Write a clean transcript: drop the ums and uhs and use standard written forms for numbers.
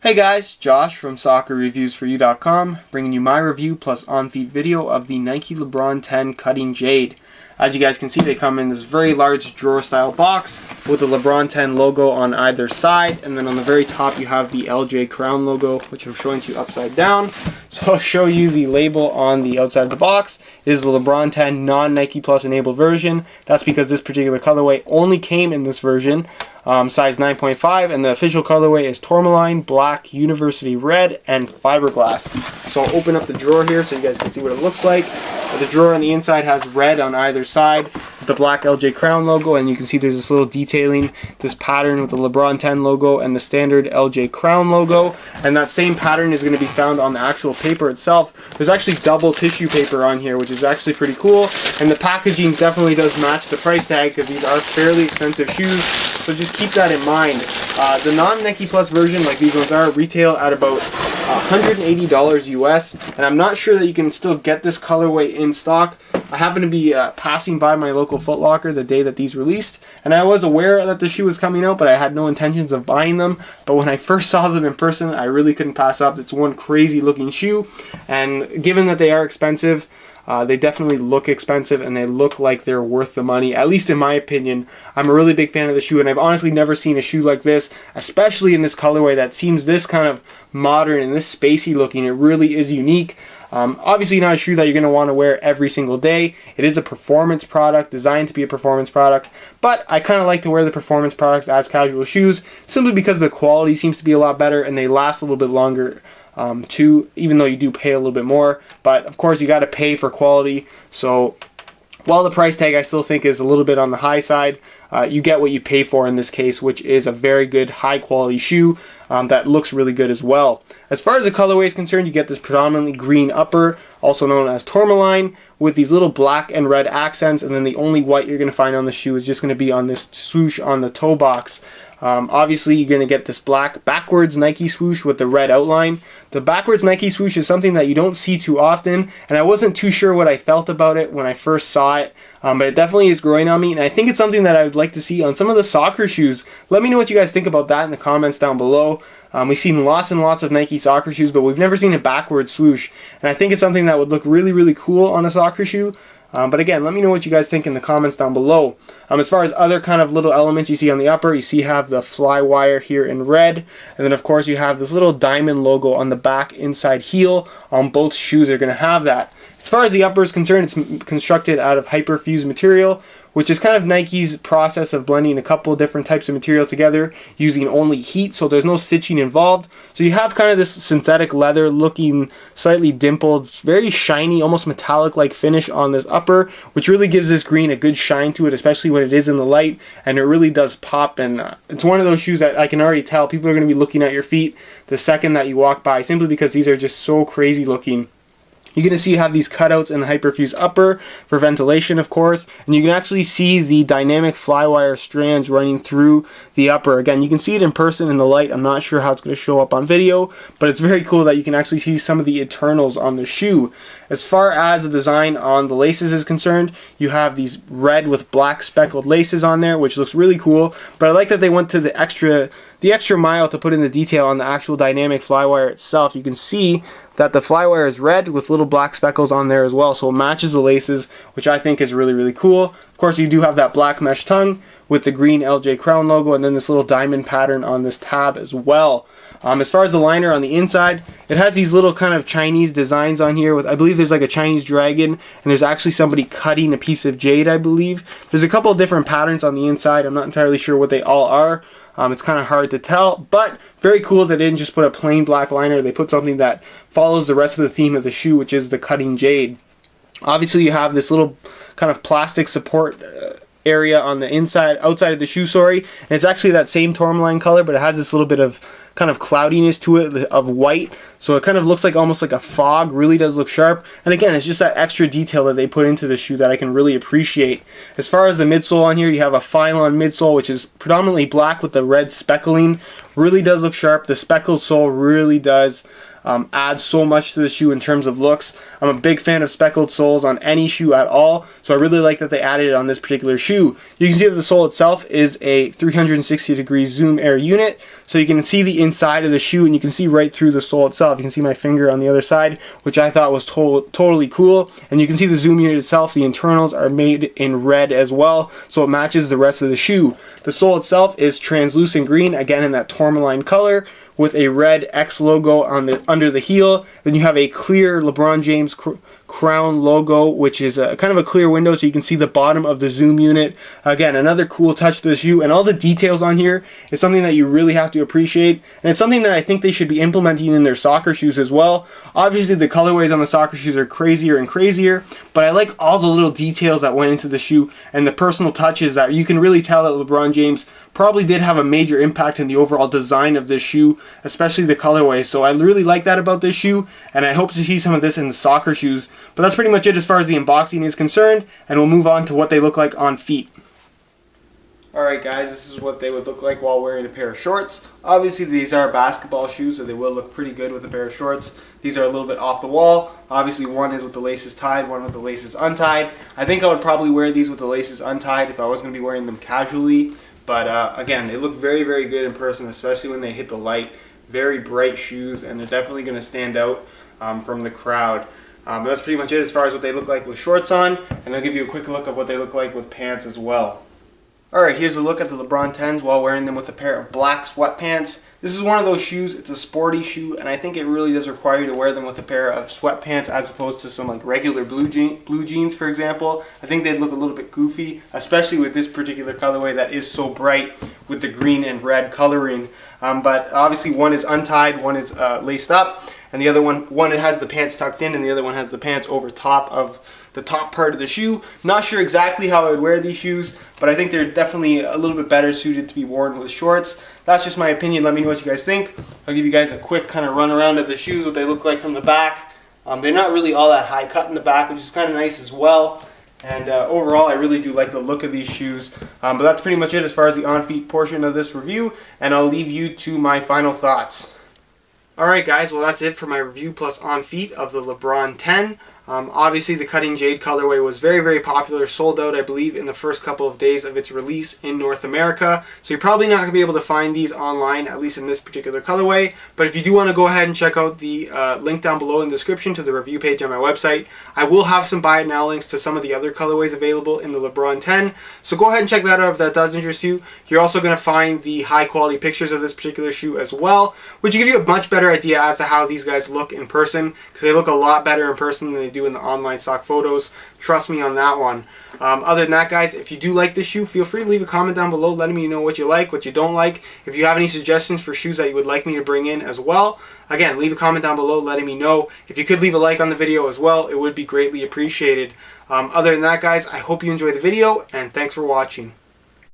Hey guys, Josh from soccerreviewsforyou.com, bringing you my review plus on-feet video of the Nike Lebron 10 Cutting Jade. As you guys can see, they come in this very large drawer-style box with the Lebron 10 logo on either side, and then on the very top you have the LJ Crown logo, which I'm showing to you upside down. So I'll show you the label on the outside of the box. It is the Lebron 10 non-Nike Plus enabled version. That's because this particular colorway only came in this version. Size 9.5, and the official colorway is tourmaline, black, university red, and fiberglass. So I'll open up the drawer here so you guys can see what it looks like. The drawer on the inside has red on either side with the black LJ Crown logo, and you can see there's this little detailing, this pattern with the Lebron 10 logo and the standard LJ Crown logo, and that same pattern is going to be found on the actual paper itself. There's actually double tissue paper on here, which is actually pretty cool, and the packaging definitely does match the price tag because these are fairly expensive shoes. So just keep that in mind. The non-Nike Plus version, like these ones are, retail at about $180 US, and I'm not sure that you can still get this colorway in stock. I happened to be passing by my local Foot Locker the day that these released, and I was aware that the shoe was coming out, but I had no intentions of buying them. But when I first saw them in person, I really couldn't pass up. It's one crazy looking shoe, and given that they are expensive, they definitely look expensive, and they look like they're worth the money, at least in my opinion. I'm a really big fan of the shoe, and I've honestly never seen a shoe like this, especially in this colorway that seems this kind of modern and this spacey looking. It really is unique. Obviously not a shoe that you're going to want to wear every single day. It is a performance product, designed to be a performance product, but I kind of like to wear the performance products as casual shoes simply because the quality seems to be a lot better and they last a little bit longer too, even though you do pay a little bit more. But of course you got to pay for quality, so while the price tag I still think is a little bit on the high side, you get what you pay for in this case, which is a very good high quality shoe that looks really good as well. As far as the colorway is concerned, you get this predominantly green upper, also known as tourmaline, with these little black and red accents, and then the only white you're going to find on the shoe is just going to be on this swoosh on the toe box. Obviously you're going to get this black backwards Nike swoosh with the red outline. The backwards Nike swoosh is something that you don't see too often, and I wasn't too sure what I felt about it when I first saw it, but it definitely is growing on me, and I think it's something that I would like to see on some of the soccer shoes. Let me know what you guys think about that in the comments down below. We've seen lots and lots of Nike soccer shoes, but we've never seen a backwards swoosh, and I think it's something that would look really, really cool on a soccer shoe. But again, let me know what you guys think in the comments down below. As far as other kind of little elements you see on the upper, you have the fly wire here in red, and then of course you have this little diamond logo on the back inside heel. On both shoes are going to have that. As far as the upper is concerned, it's constructed out of hyperfused material, which is kind of Nike's process of blending a couple of different types of material together using only heat, so there's no stitching involved. So you have kind of this synthetic leather looking, slightly dimpled, very shiny, almost metallic like finish on this upper, which really gives this green a good shine to it, especially when it is in the light, and it really does pop. And it's one of those shoes that I can already tell people are going to be looking at your feet the second that you walk by, simply because these are just so crazy looking. You're going to see you have these cutouts in the hyperfused upper for ventilation, of course, and you can actually see the dynamic flywire strands running through the upper. Again, you can see it in person in the light. I'm not sure how it's going to show up on video, but it's very cool that you can actually see some of the internals on the shoe. As far as the design on the laces is concerned, you have these red with black speckled laces on there, which looks really cool, but I like that they went to the extra mile to put in the detail on the actual dynamic flywire itself. You can see that the flywire is red with little black speckles on there as well, so it matches the laces, which I think is really, really cool. Of course, you do have that black mesh tongue with the green LJ Crown logo, and then this little diamond pattern on this tab as well. As far as the liner on the inside, it has these little kind of Chinese designs on here with, I believe there's like a Chinese dragon, and there's actually somebody cutting a piece of jade, I believe. There's a couple of different patterns on the inside. I'm not entirely sure what they all are. It's kind of hard to tell, but very cool that they didn't just put a plain black liner. They put something that follows the rest of the theme of the shoe, which is the cutting jade. Obviously, you have this little kind of plastic support area on the outside of the shoe, and it's actually that same tourmaline color, but it has this little bit of kind of cloudiness to it of white, so it kind of looks like almost like a fog. Really does look sharp, and again, it's just that extra detail that they put into the shoe that I can really appreciate. As far as the midsole on here, you have a Phylon midsole, which is predominantly black with the red speckling. Really does look sharp. The speckled sole really does adds so much to the shoe in terms of looks. I'm a big fan of speckled soles on any shoe at all, so I really like that they added it on this particular shoe. You can see that the sole itself is a 360-degree zoom air unit, so you can see the inside of the shoe and you can see right through the sole itself. You can see my finger on the other side, which I thought was totally cool. And you can see the zoom unit itself, the internals are made in red as well, so it matches the rest of the shoe. The sole itself is translucent green, again in that tourmaline color, with a red X logo on the under the heel. Then you have a clear LeBron James crown logo, which is a kind of a clear window so you can see the bottom of the zoom unit. Again, another cool touch to the shoe, and all the details on here is something that you really have to appreciate, and it's something that I think they should be implementing in their soccer shoes as well. Obviously the colorways on the soccer shoes are crazier and crazier, but I like all the little details that went into the shoe and the personal touches that you can really tell that LeBron James probably did have a major impact in the overall design of this shoe, especially the colorway. So I really like that about this shoe, and I hope to see some of this in the soccer shoes. But that's pretty much it as far as the unboxing is concerned, and we'll move on to what they look like on feet. Alright guys, this is what they would look like while wearing a pair of shorts. Obviously these are basketball shoes, so they will look pretty good with a pair of shorts. These are a little bit off the wall. Obviously one is with the laces tied, one with the laces untied. I think I would probably wear these with the laces untied if I was going to be wearing them casually. But again, they look very, very good in person, especially when they hit the light. Very bright shoes, and they're definitely going to stand out from the crowd. But that's pretty much it as far as what they look like with shorts on, and I'll give you a quick look of what they look like with pants as well. Alright, here's a look at the LeBron 10s while wearing them with a pair of black sweatpants. This is one of those shoes, it's a sporty shoe, and I think it really does require you to wear them with a pair of sweatpants as opposed to some like regular blue jeans, for example. I think they'd look a little bit goofy, especially with this particular colorway that is so bright with the green and red coloring. But obviously one is untied, one is laced up, and the other one has the pants tucked in, and the other one has the pants over top of the top part of the shoe. Not sure exactly how I would wear these shoes, but I think they're definitely a little bit better suited to be worn with shorts. That's just my opinion. Let me know what you guys think. I'll give you guys a quick kind of run around of the shoes, what they look like from the back. They're not really all that high cut in the back, which is kind of nice as well. And overall, I really do like the look of these shoes. But that's pretty much it as far as the on-feet portion of this review, and I'll leave you to my final thoughts. Alright guys, well that's it for my review plus on feet of the LeBron 10. Obviously the Cutting Jade colorway was very, very popular, sold out I believe in the first couple of days of its release in North America. So you're probably not going to be able to find these online, at least in this particular colorway. But if you do want to go ahead and check out the link down below in the description to the review page on my website, I will have some buy it now links to some of the other colorways available in the LeBron 10. So go ahead and check that out if that does interest you. You're also going to find the high quality pictures of this particular shoe as well, which will give you a much better idea as to how these guys look in person, because they look a lot better in person than they do in the online stock photos. Trust me on that one. Other than that guys, if you do like this shoe, feel free to leave a comment down below letting me know what you like, what you don't like. If you have any suggestions for shoes that you would like me to bring in as well, again, leave a comment down below letting me know. If you could leave a like on the video as well, it would be greatly appreciated. Other than that guys, I hope you enjoyed the video, and thanks for watching.